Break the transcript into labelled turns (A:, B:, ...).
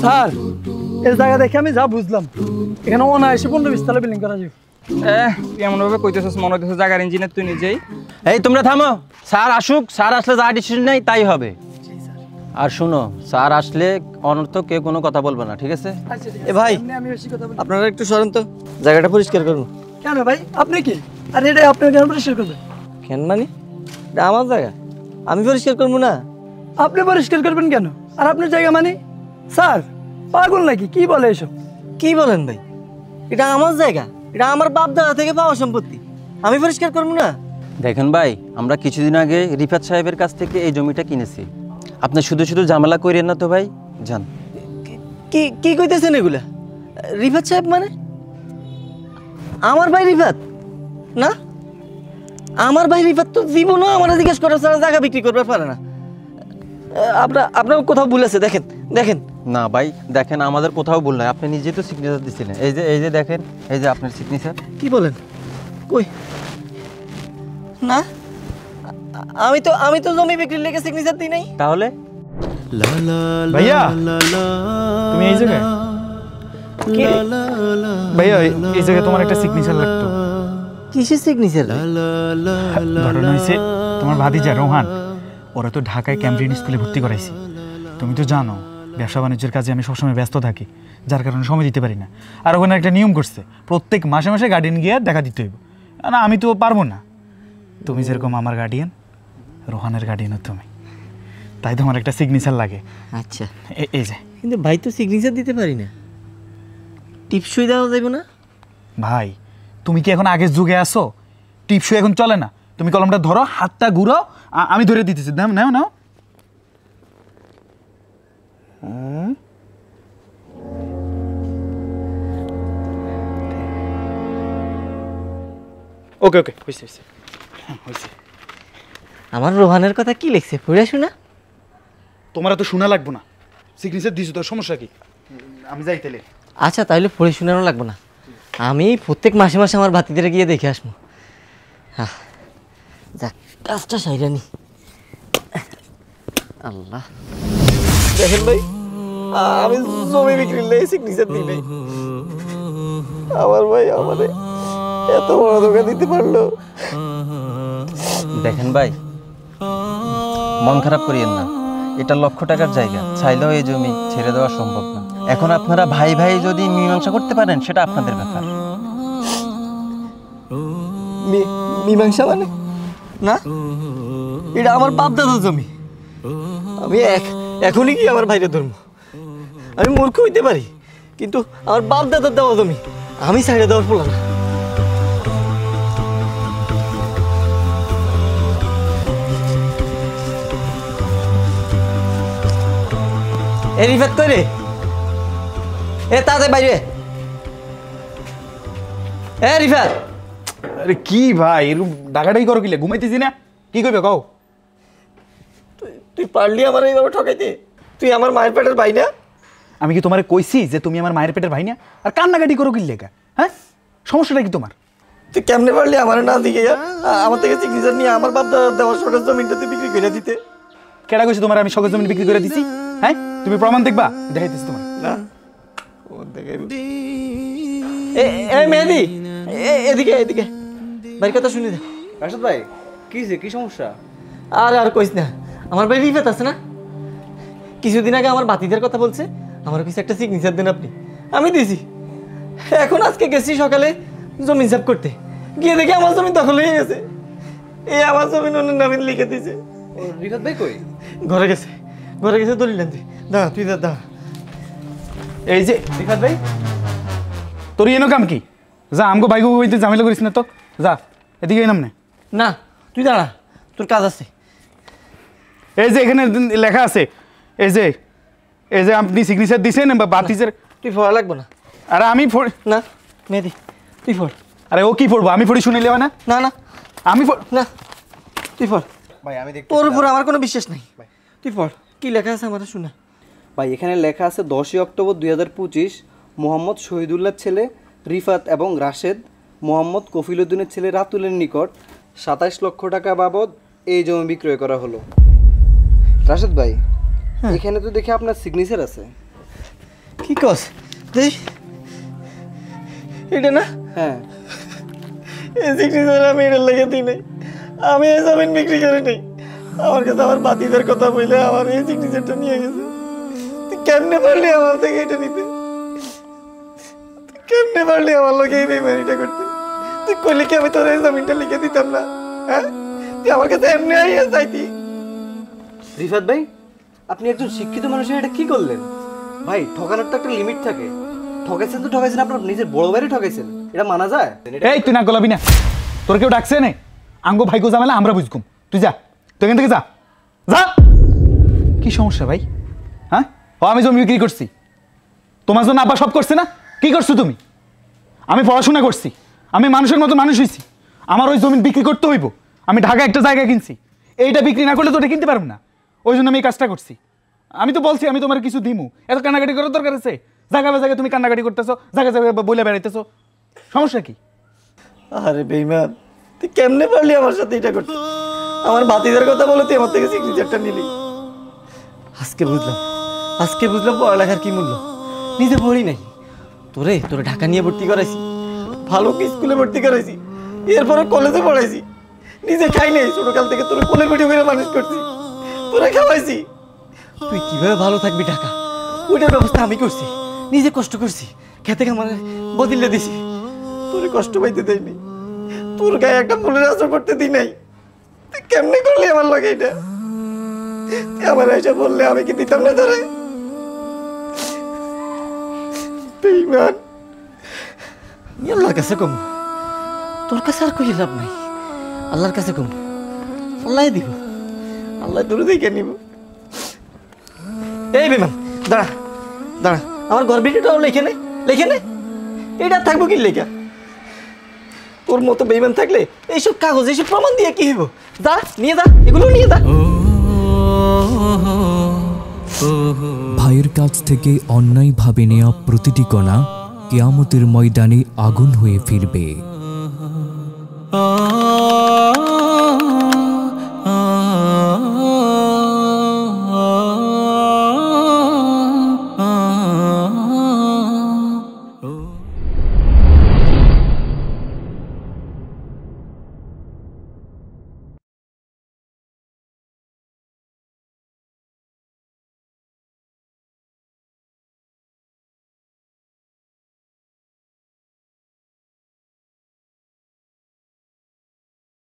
A: Sir এই জায়গা দেখে আমি যা বুঝলাম এখানে অনায়াসে 15-20 তলা বিল্ডিং করা যাবে।
B: এমন ভাবে কইতেছস মনে হইতেছে জায়গার ইঞ্জিনিয়ার তুই নিজেই।
C: এই তোমরা থামো, স্যার আসুক, স্যার আসলে যা ডিসিশন নেই তাই হবে। আর শুনো, স্যার আসলে অনর্থক কেউ কোনো কথা বলবে না, ঠিক আছে?
D: এ ভাই আপনারা একটু সরেন তো, জায়গাটা পরিষ্কার করুন।
A: কেন ভাই আপনি কি? আর এটা আপনি কেন পরিষ্কার করবেন?
D: কেন মানে? এটা আমার জায়গা, আমি পরিষ্কার করবো না?
A: আপনি পরিষ্কার করবেন কেন? আর আপনার জায়গা মানে? স্যার পাগল নাকি? কি বলে এসব?
D: কি বলেন ভাই? এটা আমার জায়গা, এটা আমার বাপ দাদা থেকে পাওয়া সম্পত্তি, আমি পরিষ্কার করবো না?
C: দেখেন ভাই, আমরা কিছুদিন আগে রিফাত সাহেবের কাছ থেকে এই জমিটা কিনেছি। আপনি শুধু শুধু ঝামেলা করেন না তো ভাই, যান।
D: কি কি কইতেছেন এগুলা? রিফাত সাহেব মানে আমার ভাই রিফাত না? আমার ভাই রিফাত তো জীবনও আমার জিজ্ঞেস করার ছাড়া জায়গা বিক্রি করবে পারে না। আপনার কোথাও ভুল আছে, দেখেন দেখেন।
C: না ভাই দেখেন, আমাদের কোথাও ভুল নাই, আপনি নিজেই তো সিগনেচার দিছিলেন। এই যে দেখেন, এই যে আপনার সিগনেচার।
D: কি বলেন? কই না, আমি তো জমি বিক্রির লেগে সিগনেচার দিই নাই।
C: তাহলে
B: ভাইয়া তুমি এই জায়গায়? ভাইয়া এই জায়গায় তোমার একটা সিগনেচার লাগতো।
D: কিসের সিগনেচার?
B: ঘটনা হয়েছে, তোমার ভাতিজা রোহান, ওরা তো ঢাকায় ক্যাম্ব্রিয়ান স্কুলে ভর্তি করাইছি। তুমি তো জানো ব্যবসা বাণিজ্যের কাজে আমি সবসময় ব্যস্ত থাকি, যার কারণে সময় দিতে পারি না। আর ওখানে একটা নিয়ম করছে, প্রত্যেক মাসে মাসে গার্ডিয়ান গিয়ে দেখা দিতে হইব। না আমি তো পারবো না। তুমি যেরকম আমার গার্ডিয়ান, রোহানের গার্ডিয়ানও তুমি, তাই তোমার একটা সিগনেচার লাগে।
D: আচ্ছা
B: এই যে।
D: কিন্তু ভাই তো সিগনেচার দিতে পারি না, টিপসই দেওয়া যাবে না?
B: ভাই তুমি কি এখন আগের যুগে আসো? টিপসই এখন চলে না। তুমি কলমটা ধরো, হাতটা ঘুরাও, আমি ধরে দিতেছি। নাও নাও নাও। ওকে ওকে, হয়েছে।
D: আমার রোহানের কথা কি লিখছে পড়ে শোনা?
B: তোমার তো শোনা লাগবো না, সিগনেচার দিছো, তোর সমস্যা কি? আমি যাই তাহলে।
D: আচ্ছা তাহলে পড়ে শোনানো লাগবে না, আমি প্রত্যেক মাসে মাসে আমার ভাতিদের গিয়ে দেখে আসবো। হ্যাঁ যাক, কাজটা সাইরানি। আল্লাহ, দেখেন ভাই, আমি জমি বিক্রির লেগে সিগনেচার দিই নাই। আমার ভাই আমারে এত বড় ধোকা দিতে পারলো।
C: দেখেন ভাই, মন খারাপ করিয়েন না, এটা লক্ষ টাকার জায়গা, চাইলেও এই জমি ছেড়ে দেওয়া সম্ভব না। এখন আপনারা ভাই ভাই যদি মীমাংসা করতে পারেন সেটা আপনাদের ব্যাপার।
D: মীমাংসা মানে? না, এটা আমার বাপ দাদার জমি, আমি এখনই কি আমার ভাইরে ধর্ম? আমি মূর্খ হইতে পারি, কিন্তু আমার বাপ দাদার দেওয়া জমি আমি ছাইড়ে দেওয়ার পোলা না। এ রিফাত কই রে? এ তাতে বাইরে। এ রিফাত।
B: আরে কি ভাই, এরকম ডাকাডাকি করো কিলে? ঘুমাইতেছি না, কি কইবে কও?
D: তুই পারলি আমার এইভাবে ঠকাইতে? তুই আমার মায়ের পেটের ভাই না?
B: আমি কি তোমারে কইছি যে তুমি আমার মায়ের পেটের ভাই না? আর কান্নাকাটি করো কিলে? হ্যাঁ, সমস্যাটা কি তোমার?
D: তুই কেমনে পারলি আমার না দিকে আমার থেকে সিগনেচার নিয়ে আমার বাপ দাদার দেওয়ার শখের জমিনটা তুই বিক্রি করে দিতে?
B: কেডা কইছে তোমার আমি শখের জমি বিক্রি করে দিছি? হ্যাঁ, তুমি প্রমাণ দেখবা, দেখাইতেছি তোমার।
D: না এ মেহেদি, এদিকে এদিকে ভাই কথা শুনি দে।
E: রাশেদ ভাই, কি সমস্যা?
D: আর কইস না, আমার ভাই রিফাত আছে না, কিছুদিন আগে আমার বাতিদের কথা বলছে, আমার কিছু একটা সিগনেচার দেন আপনি। আমি দিছি। এখন আজকে গেছি সকালে জমি হিসাব করতে, গিয়ে দেখি আমার জমি দখল হয়ে গেছে। এই আমার জমি ওনার নামে লিখে দিয়েছে।
E: রিফাত ভাই কই?
D: ঘরে গেছে দলিল আনতে। দাঁড়া তুই দাঁড়া।
B: এই যে রিফাত ভাই, তোর এনো কাম কি? যা আমগো বাইগো বইতে ঝামেলা করিস না তো, যা এদিকে নামনে।
D: না তুই দাঁড়া, তোর কাজ আছে।
B: এই যে এখানে লেখা আছে, এই যে আপনি সিগনেচার দিছেন বা বাতিজের।
D: তুই পড়া লাগবে না।
B: আরে আমি
D: না মেহেদি তুই পড়।
B: আরে ও কি পড়বো? আমি পড়ি শুনিলে হয় না?
D: না না
B: আমি
D: না, তুই পড়
E: ভাই। আমি দেখতে
D: তোর উপর আমার কোনো বিশ্বাস নাই, তুই পড়। কি লেখা আছে আমার শোনা।
E: ভাই এখানে লেখা আছে 10ই অক্টোবর 2025 মোহাম্মদ শহীদুল্লাহর ছেলে রিফাত এবং রাশেদ মোহাম্মদ কফিলউদ্দিনের ছেলে রাতুলের নিকট 27 লক্ষ টাকা বাবদ এই জমি বিক্রয় করা হলো। রাশেদ ভাই, এখানে তো দেখি আপনার সিগনেচার আছে।
D: কি কস দেখ এটা না
E: হ্যাঁ
D: এই সিগনেচার আমি এটার লেগে দিই নাই, আমি এই জমিন বিক্রি করে নেই। আমার কাছে আমার বাতিদের কথা বলে আমার এই সিগনেচারটা নিয়ে গেছে। তুই কেমনে পারলি আমার থেকে এটা নিতে? তুই কেমনে পারলি আমার লোকে এই বেমানিটা করতে? তুই কইলে কি আমি তোর এই জমিনটা লিখে দিতাম না? হ্যাঁ, তুই আমার কাছে এমনি আইয়া চাইতি।
E: রিফাত ভাই, আপনি একজন শিক্ষিত মানুষের এটা কি করলেন? ভাই, ঠকানোর তো একটা লিমিট থাকে। ঠকাইছেন তো ঠকাইছেন, আপনার নিজের বড় ভাইরে ঠকাইছেন, এটা মানা যায়?
B: এই তুই না গোলাবি না, তোর কেউ ডাকছে না? আঙ্গো ভাইগো ঝামেলা আমরা বুঝকুম, তুই যা, তুই এখান থেকে যা যা। কি সমস্যা ভাই? হ্যাঁ, আমি জমি বিক্রি করছি, তোমার জন্য আব্বা সব করছে না? কি করছো তুমি? আমি পড়াশোনা করছি, আমি মানুষের মতো মানুষ হয়েছি, আমার ওই জমি বিক্রি করতে হইব। আমি ঢাকায় একটা জায়গা কিনছি, এইটা বিক্রি না করলে তো ওটা কিনতে পারবো না, ওই জন্য আমি এই কাজটা করছি। আমি তো বলছি আমি তোমার কিছু দিমু, এত কান্নাকাটি করার দরকার আছে? জায়গা বা জায়গায় তুমি কান্নাকাটি করতেছো, জায়গা জায়গায় বলে বেড়াইতেছো, সমস্যা কি?
D: আরে বেইমান, তুই কেমনে পারলি আমার সাথে এটা করতে? আমার বাতিদের কথা বলে তুই আমার থেকে সিগনেচারটা নিলি। আজকে বুঝলাম পড়ালেখার কি মূল্য। নিজে পড়ি নাই, তোরে ঢাকা নিয়ে ভর্তি করাইছি, ভালো স্কুলে ভর্তি করাইছি, এরপরে কলেজে পড়াইছি। নিজে খাই নাই, ছোটকাল থেকে তোর কোলে পিঠে করে মানুষ করছি, তোরে খাওয়াইছি। তুই কিভাবে ভালো থাকবি ঢাকা, ওইটার ব্যবস্থা আমি করছি, নিজে কষ্ট করছি, খেতে খামারে বদলে দিছি, তোরে কষ্ট পাইতে দেয়নি, তোর গায়ে একটা ফুলের আসর করতে দিই নাই। তুই কেমনে করলি আমার লাগে এটা? তুই আমার এসে বললে আমি কি দিতাম না ধরে? বেঈমান, আল্লাহর কাছে কম, তোর কাছে আর কই লাভ নাই, আল্লাহর কাছে কম, আল্লাহ দিব, আল্লাহ তোর দেখে নিব। এই বেঈমান, দাঁড়া, আমার ঘর ভিডিওটাও লেখে নে, এটা থাকবো কি লেখা? তোর মতো বেঈমান থাকলে এইসব কাগজ, এইসব প্রমাণ দিয়ে কি হইব? যা নিয়ে যা, এগুলো নিয়ে যা।
F: ভাইয়ের কাছ থেকে অন্যায়ভাবে নেওয়া প্রতিটি কণা কিয়ামতের ময়দানে আগুন হয়ে ফিরবে।